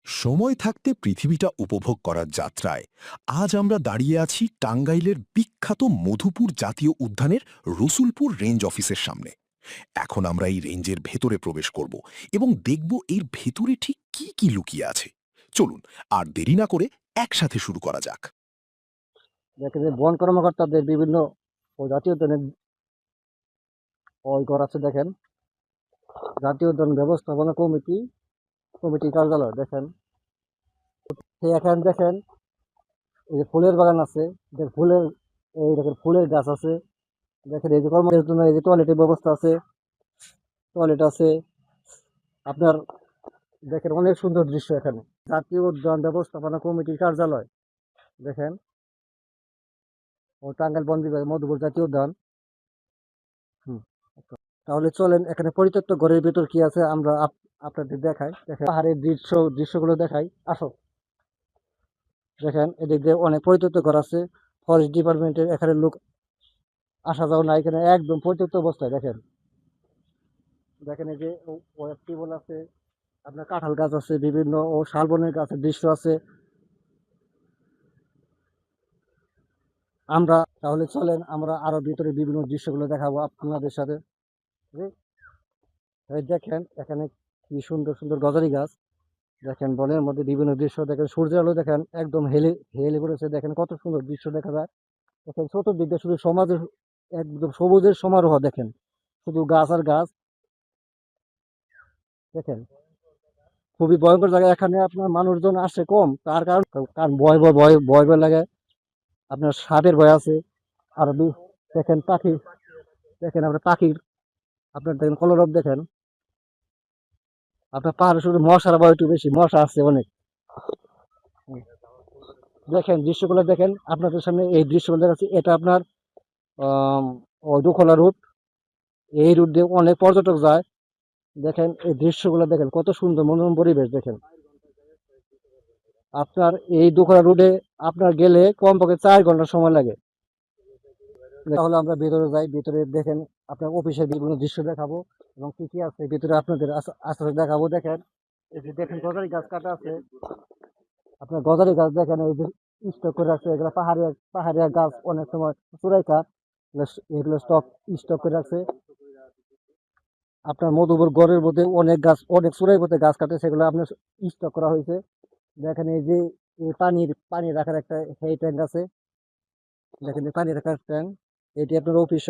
সময় থাকতে পৃথিবীটা উপভোগ করার যাত্রায় আজ আমরা দাঁড়িয়ে আছি টাঙ্গাইলের বিখ্যাত মধুপুর জাতীয় উদ্যানের রসুলপুর রেঞ্জ অফিসের সামনে। এখন আমরা এই রেঞ্জের ভেতরে প্রবেশ করব এবং দেখব এর ভেতরে ঠিক কি কি লুকিয়ে আছে। চলুন আর দেরি না করে একসাথে শুরু করা যাক। দেখেন যে বন কর্মকর্তাদের বিভিন্ন জাতীয় উদ্যানের ওই ঘর আছে। দেখেন জাতীয় উদ্যান ব্যবস্থাপনা কমিটি কার্যালয়। দেখেন এখানে দেখেন এই যে ফুলের বাগান আছে, ফুলের এই দেখেন ফুলের গাছ আছে। দেখেন এই যে কর্মচারীদের জন্য এই যে টয়লেটের ব্যবস্থা আছে, টয়লেট আছে আপনার। দেখেন অনেক সুন্দর দৃশ্য এখানে। জাতীয় উদ্যান ব্যবস্থাপনা কমিটির কার্যালয়। দেখেন ও টাঙ্গাইল বন বিভাগ মধুপুর জাতীয় উদ্যান। তাহলে চলেন এখানে পরিত্যক্ত ঘরের ভেতর কি আছে আমরা আপনাদের দেখাই। দেখেন পাহাড়ের দৃশ্যগুলো দেখাই, আসো। দেখেন এদিক দিয়ে অনেক পরিত্যক্ত ঘর আছে। ফরেস্ট ডিপার্টমেন্টের এখানে লোক আসা যাওয়া না, এখানে একদম পরিত্যক্ত অবস্থায়। দেখেন দেখেন এই যে টিউবওয়েল আছে, আপনার কাঁঠাল গাছ আছে, বিভিন্ন শালবনের গাছের দৃশ্য আছে। আমরা তাহলে চলেন আমরা আরো ভিতরে বিভিন্ন দৃশ্যগুলো দেখাবো আপনাদের সাথে। এই দেখেন এখানে কি সুন্দর সুন্দর গজারি গাছ। দেখেন বনের মধ্যে বিভিন্ন দৃশ্য। দেখেন সূর্যের আলো দেখেন একদম হেলে হেলে পড়েছে। দেখেন কত সুন্দর দৃশ্য দেখা যায়। দেখেন চতুর্দিক দিয়ে শুধু সমাজের একদম সবুজের সমারোহ। দেখেন শুধু গাছ আর গাছ। দেখেন খুবই ভয়ঙ্কর জায়গা। এখানে আপনার মানুষজন আসে কম, তার কারণ কারণ ভয় লাগে। আপনার সাপের ভয় আছে। আর দেখেন পাখি, দেখেন আপনার পাখির আপনার দেখেন কলরব। দেখেন আপনার পাহাড়ে শুধু মশার ভয় একটু বেশি, মশা আছে অনেক। দেখেন দৃশ্যগুলো দেখেন আপনাদের সামনে এই দৃশ্যগুলো দেখাচ্ছি। এটা আপনার দুখলা রুট। এই রুট দিয়ে অনেক পর্যটক যায়। দেখেন এই দৃশ্যগুলো দেখেন কত সুন্দর মনোরম পরিবেশ। দেখেন আপনার এই দুখলা রুটে আপনার গেলে কমপক্ষে 4 ঘন্টা সময় লাগে। তাহলে আমরা ভিতরে যাই। ভিতরে দেখেন আপনার অফিসের বিভিন্ন দৃশ্য দেখাবো এবং কি কি আছে ভিতরে আপনাদের আস্তে আস্তে দেখাবো। দেখেন এই যে দেখেন গজারি গাছ কাটা আছে। আপনার গজারি গাছ দেখেন এই যে স্টক করে রাখছে। এগুলো পাহাড়িয়া গাছ, অনেক সময় চুরাই কাঠ, এগুলো স্টক করে রাখছে। আপনার মধুপুর গড়ের মধ্যে অনেক গাছ, অনেক চুরাই পথে গাছ কাটে, সেগুলো আপনার স্টক করা হয়েছে। দেখেন এই যে এই পানি রাখার একটা সেই ট্যাঙ্ক আছে। দেখেন এই পানি রাখার ট্যাঙ্ক, এটি আপনার অফিস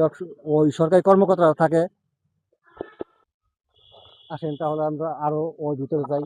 ওই সরকারি কর্মকর্তারা থাকে। আসেন তাহলে আমরা আরো ওই ভিতরে যাই।